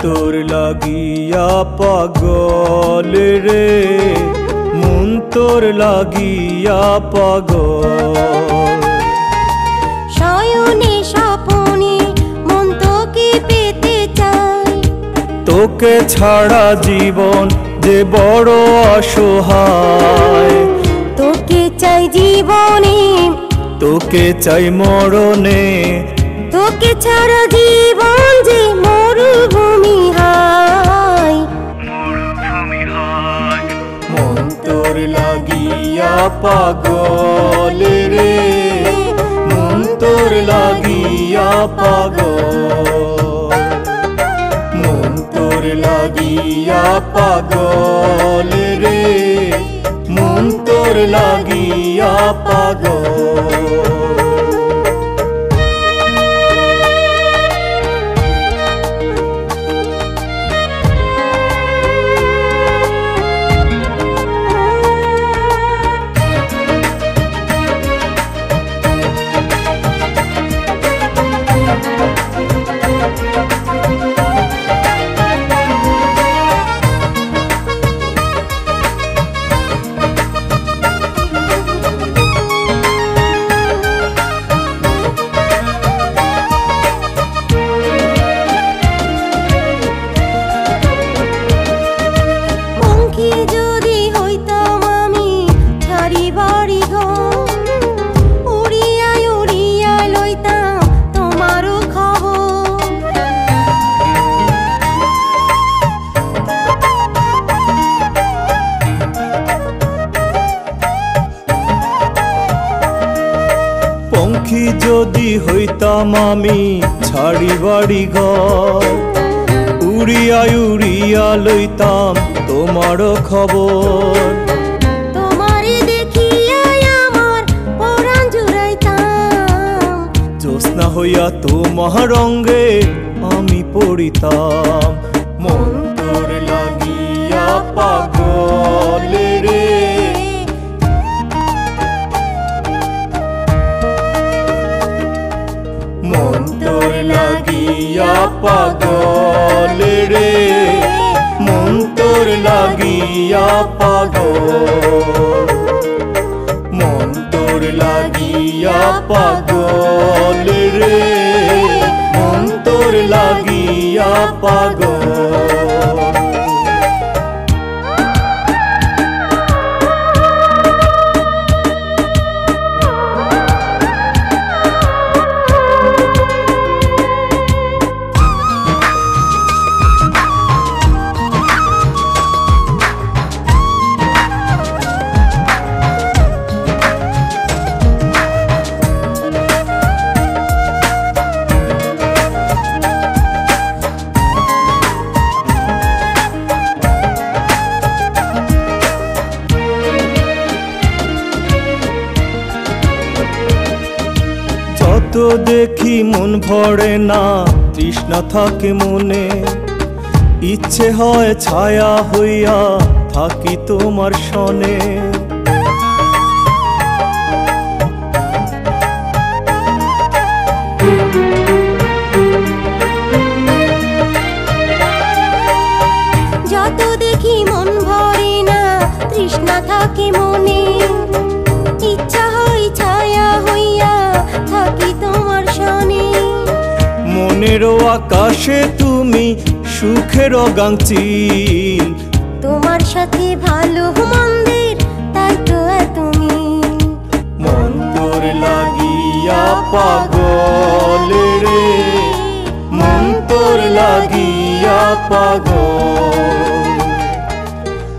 তোর লাগিয়া পাগল রে, মন তোর লাগিয়া পাগল। শয়নে স্বপনে মন তোকে পেতে চাই, তোকে ছাড়া জীবন যে বড় অসহায়। তোকে চাই জীবনে, তোকে চাই মরণে, তোকে ছাড়া জীবন যে মরুভূমি হয়। মন তোর লাগিয়া পাগল রে, মন তোর লাগিয়া পাগল। মন তোর লাগিয়া পাগল রে, মন তোর লাগিয়া পাগল। যদি হইতাম আমি ছাড়ি বাড়ি ঘর, উড়িয়া উড়িয়া লইতাম তোমারও খবর। পঙ্খী যদি হইতাম আমি ছাড়ি বাড়ি ঘর, উড়িয়া উড়িয়া লইতাম তোমারও খবর। তোমারে দেখিয়াই আমার পরাণ জুড়াইতাম, জ্যোৎস্না হইয়া তোমার রঙ্গে আমি পড়িতাম। মন তোর লাগিয়া পাগল রে, মন তোর লাগিয়া পাগল রে, মন তোর লাগিয়া পাগল। মন তোর লাগিয়া পাগল রে, মন তোর লাগিয়া পাগল। যত দেখি মন ভরে না, তৃষ্ণা থাকে মনে, ইচ্ছে হয় ছায়া হইয়া থাকি তোমার সনে। যত দেখি মন ভরে না, তৃষ্ণা থাকে মনে, ইচ্ছা হয় ছায়া হইয়া থাকি তোমার সনে। মনেরও আকাশে তুমি সুখের গাংচিল, তোমার সাথে ভালো মন্দের তাই তো তুমি। মন তোর লাগিয়া পাগল রে, মন তোর লাগিয়া পাগল।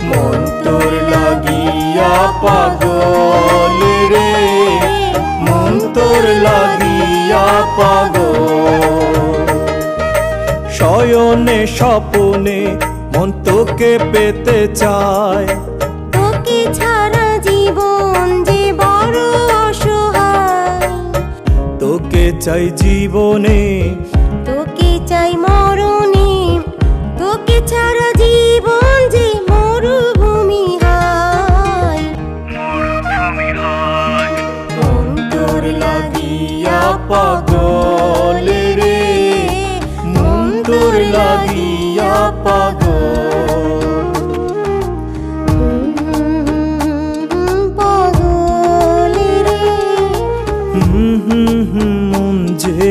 মন তোর লাগিয়া পাগল রে, মন তোর লাগিয়া পাগল। শয়নে স্বপনে মন তোকে পেতে চায়, তোকে ছাড়া জীবন যে বড় অসহায়। তোকে চাই জীবনে, তোকে চাই মরণে, তোকে ছাড়া জীবন যে মরুভূমি হয়। মন তোর লাগিয়া পাগল রে, মন তোর লাগিয়া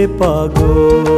পাগল।